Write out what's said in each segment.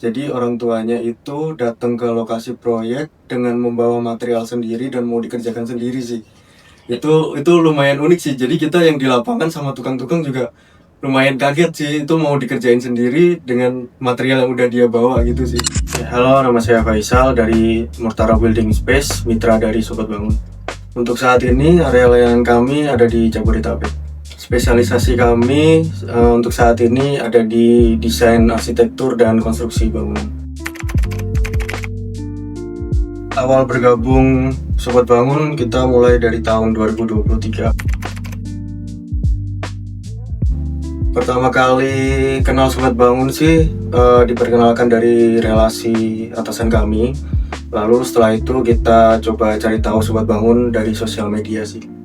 Jadi orang tuanya itu datang ke lokasi proyek dengan membawa material sendiri dan mau dikerjakan sendiri sih. Itu lumayan unik sih. Jadi kita yang di lapangan sama tukang-tukang juga lumayan kaget sih, itu mau dikerjain sendiri dengan material yang udah dia bawa gitu sih. Halo, nama saya Faisal dari Murtara Building Space, mitra dari Sobat Bangun. Untuk saat ini area layanan kami ada di Jabodetabek. Spesialisasi kami untuk saat ini ada di desain arsitektur dan konstruksi bangunan. Awal bergabung Sobat Bangun kita mulai dari tahun 2023. Pertama kali kenal Sobat Bangun sih diperkenalkan dari relasi atasan kami. Lalu setelah itu kita coba cari tahu Sobat Bangun dari sosial media sih.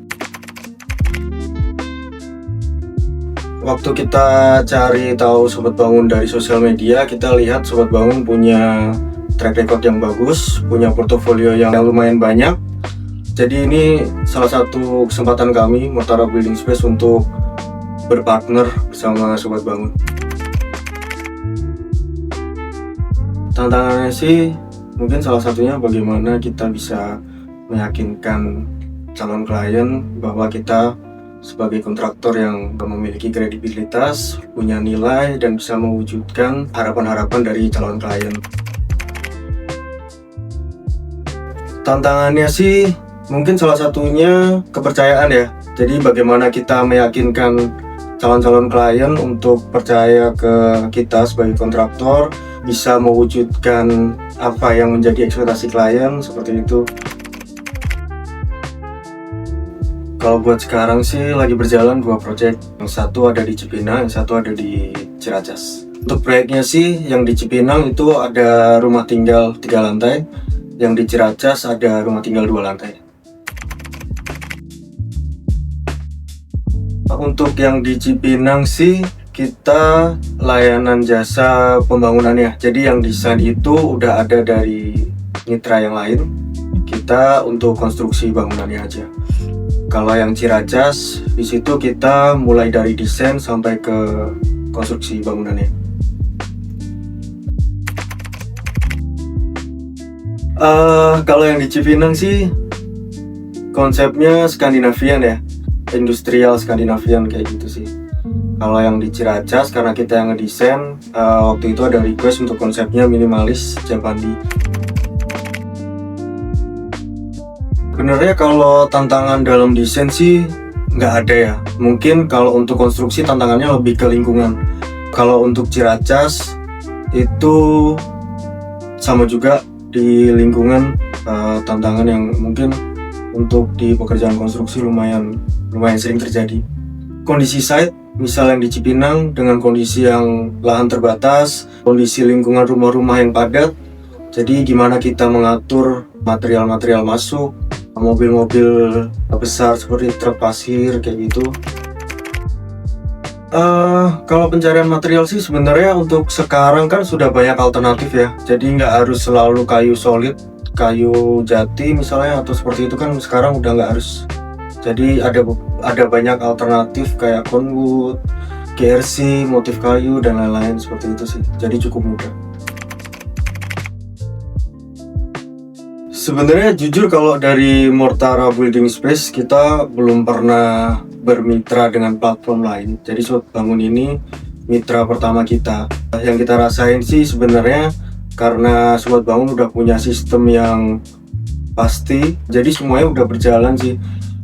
Waktu kita cari tahu Sobat Bangun dari sosial media, kita lihat Sobat Bangun punya track record yang bagus, punya portofolio yang lumayan banyak. Jadi ini salah satu kesempatan kami Murtara Building Space untuk berpartner bersama Sobat Bangun. Tantangannya sih mungkin salah satunya bagaimana kita bisa meyakinkan calon klien bahwa kita sebagai kontraktor yang memiliki kredibilitas, punya nilai, dan bisa mewujudkan harapan-harapan dari calon klien. Tantangannya sih mungkin salah satunya kepercayaan ya. Jadi bagaimana kita meyakinkan calon-calon klien untuk percaya ke kita sebagai kontraktor, bisa mewujudkan apa yang menjadi ekspektasi klien, seperti itu. Kalau buat sekarang sih lagi berjalan 2 proyek. Yang satu ada di Cipinang, yang satu ada di Ciracas. Untuk proyeknya sih yang di Cipinang itu ada rumah tinggal 3 lantai, yang di Ciracas ada rumah tinggal 2 lantai. Untuk yang di Cipinang sih kita layanan jasa pembangunannya. Jadi yang desain itu udah ada dari mitra yang lain. Kita untuk konstruksi bangunannya aja. Kalau yang Ciracas, di situ kita mulai dari desain sampai ke konstruksi bangunannya. Kalau yang di Cipinang sih konsepnya Skandinavian ya, industrial Skandinavian kayak gitu sih. Kalau yang di Ciracas karena kita yang ngedesain, waktu itu ada request untuk konsepnya minimalis Japandi. Sebenarnya kalau tantangan dalam desain sih nggak ada ya. Mungkin kalau untuk konstruksi tantangannya lebih ke lingkungan. Kalau untuk Ciracas itu sama juga di lingkungan, tantangan yang mungkin untuk di pekerjaan konstruksi lumayan sering terjadi. Kondisi site, misal yang di Cipinang dengan kondisi yang lahan terbatas, kondisi lingkungan rumah-rumah yang padat. Jadi gimana kita mengatur material-material masuk, mobil-mobil besar seperti truk pasir kayak gitu. Kalau pencarian material sih sebenarnya untuk sekarang kan sudah banyak alternatif ya. Jadi nggak harus selalu kayu solid, kayu jati misalnya atau seperti itu kan sekarang udah nggak harus. Jadi ada banyak alternatif kayak conwood, GRC, motif kayu dan lain-lain seperti itu sih. Jadi cukup mudah. Sebenarnya jujur kalau dari Murtara Building Space kita belum pernah bermitra dengan platform lain. Jadi Sobat Bangun ini mitra pertama kita. Yang kita rasain sih sebenarnya karena Sobat Bangun udah punya sistem yang pasti. Jadi semuanya udah berjalan sih.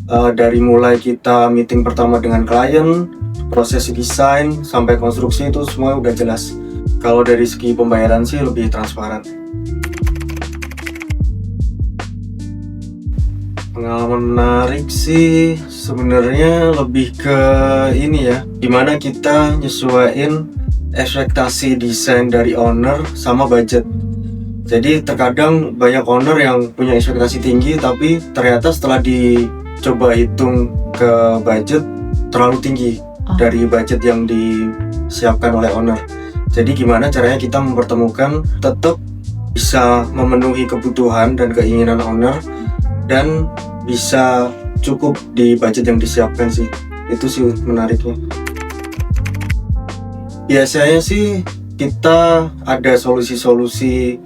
Dari mulai kita meeting pertama dengan klien, proses desain sampai konstruksi itu semua udah jelas. Kalau dari segi pembayaran sih lebih transparan. Pengalaman menarik sih sebenarnya lebih ke ini ya, gimana kita nyesuaiin ekspektasi desain dari owner sama budget. Jadi terkadang banyak owner yang punya ekspektasi tinggi tapi ternyata setelah dicoba hitung ke budget terlalu tinggi dari budget yang disiapkan oleh owner. Jadi gimana caranya kita mempertemukan tetap bisa memenuhi kebutuhan dan keinginan owner dan bisa cukup di budget yang disiapkan sih. Itu sih menariknya. Biasanya sih kita ada solusi-solusi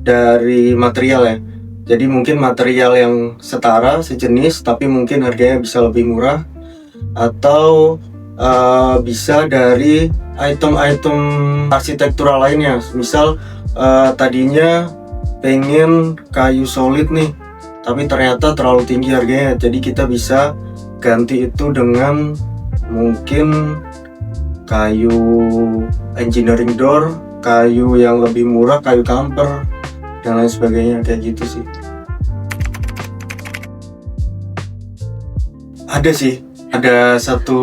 dari material ya. Jadi mungkin material yang setara, sejenis, tapi mungkin harganya bisa lebih murah, atau bisa dari item-item arsitektural lainnya. Misal tadinya pengen kayu solid nih, tapi ternyata terlalu tinggi harganya, jadi kita bisa ganti itu dengan mungkin kayu engineering door, kayu yang lebih murah, kayu camper dan lain sebagainya, kayak gitu sih. Ada satu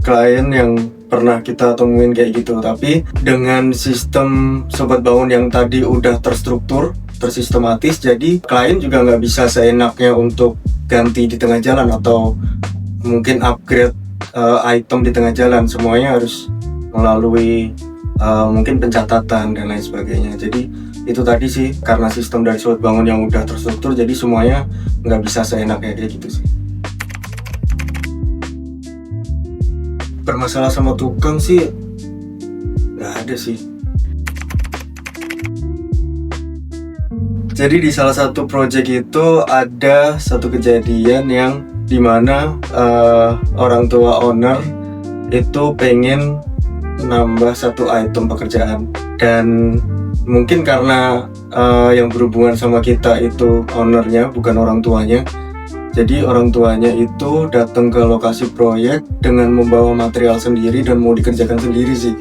klien yang pernah kita temuin kayak gitu, tapi dengan sistem Sobat Bangun yang tadi udah terstruktur, tersistematis, jadi klien juga nggak bisa seenaknya untuk ganti di tengah jalan atau mungkin upgrade item di tengah jalan. Semuanya harus melalui mungkin pencatatan dan lain sebagainya. Jadi itu tadi sih, karena sistem dari Sobat Bangun yang udah terstruktur, jadi semuanya nggak bisa seenaknya kayak gitu sih. Bermasalah sama tukang sih nggak ada sih. Jadi di salah satu project itu ada satu kejadian yang dimana orang tua owner itu pengen nambah satu item pekerjaan, dan mungkin karena yang berhubungan sama kita itu ownernya bukan orang tuanya. Jadi orang tuanya itu datang ke lokasi proyek dengan membawa material sendiri dan mau dikerjakan sendiri sih.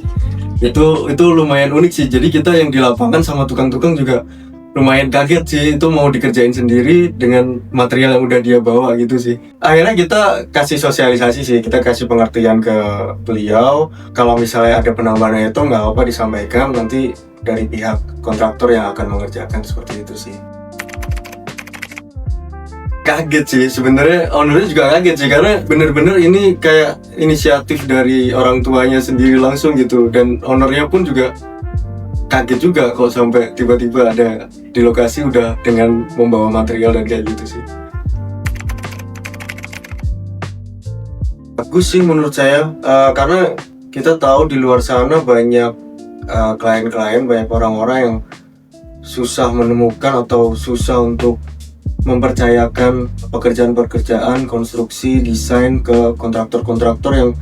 Itu lumayan unik sih. Jadi kita yang di lapangan sama tukang-tukang juga lumayan kaget sih, itu mau dikerjain sendiri dengan material yang udah dia bawa gitu sih. Akhirnya kita kasih sosialisasi sih, kita kasih pengertian ke beliau kalau misalnya ada penambahan itu nggak apa disampaikan nanti dari pihak kontraktor yang akan mengerjakan, seperti itu sih. Kaget sih sebenarnya, ownernya juga kaget sih, karena bener-bener ini kayak inisiatif dari orang tuanya sendiri langsung gitu, dan ownernya pun juga kaget juga kok sampai tiba-tiba ada di lokasi udah dengan membawa material dan kayak gitu sih. Bagus sih menurut saya, karena kita tahu di luar sana banyak klien-klien, banyak orang-orang yang susah menemukan atau susah untuk mempercayakan pekerjaan-pekerjaan konstruksi desain ke kontraktor-kontraktor yang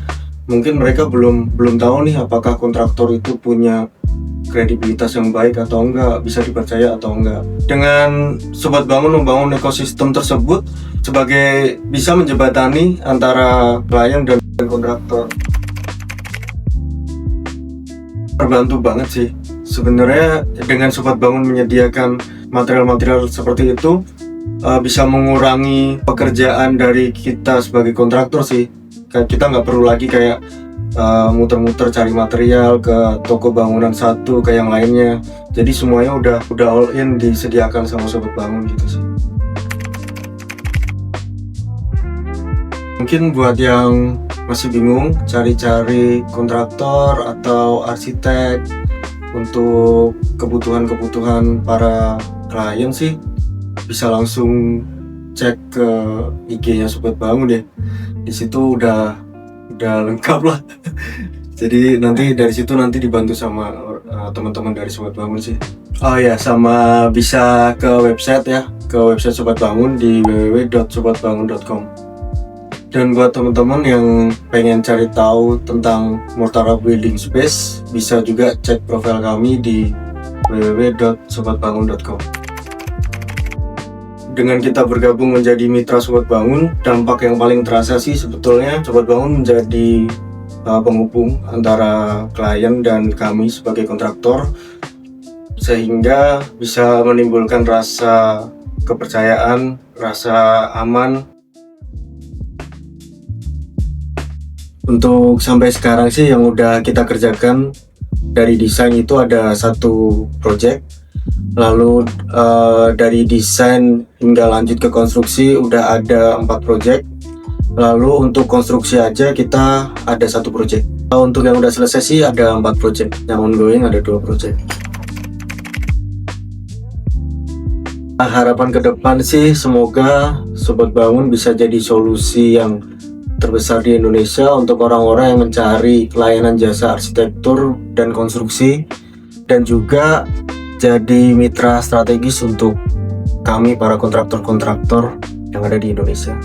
mungkin mereka belum tahu nih apakah kontraktor itu punya kredibilitas yang baik atau enggak, bisa dipercaya atau enggak. Dengan Sobat Bangun membangun ekosistem tersebut sebagai bisa menjembatani antara klien dan kontraktor. Terbantu banget sih sebenarnya dengan Sobat Bangun menyediakan material-material seperti itu. Bisa mengurangi pekerjaan dari kita sebagai kontraktor sih. Kita nggak perlu lagi kayak muter-muter cari material ke toko bangunan satu ke yang lainnya. Jadi semuanya udah all in disediakan sama Sobat Bangun gitu sih. Mungkin buat yang masih bingung cari-cari kontraktor atau arsitek untuk kebutuhan para klien sih, bisa langsung cek ke IG-nya Sobat Bangun ya. Di situ udah lengkap lah. Jadi nanti dari situ nanti dibantu sama teman-teman dari Sobat Bangun sih. Oh ya, sama bisa ke website ya, ke website Sobat Bangun di www.sobatbangun.com. Dan buat teman-teman yang pengen cari tahu tentang Murtara Building Space, bisa juga cek profil kami di www.sobatbangun.com. Dengan kita bergabung menjadi mitra Sobat Bangun, dampak yang paling terasa sih sebetulnya Sobat Bangun menjadi penghubung antara klien dan kami sebagai kontraktor, sehingga bisa menimbulkan rasa kepercayaan, rasa aman. Untuk sampai sekarang sih yang udah kita kerjakan dari desain itu ada satu project. Lalu dari desain hingga lanjut ke konstruksi udah ada 4 project. Lalu untuk konstruksi aja kita ada 1 project. Untuk yang udah selesai sih ada 4 project. Yang ongoing ada 2 project. Harapan ke depan sih semoga Sobat Bangun bisa jadi solusi yang terbesar di Indonesia untuk orang-orang yang mencari layanan jasa arsitektur dan konstruksi, dan juga jadi mitra strategis untuk kami para kontraktor-kontraktor yang ada di Indonesia.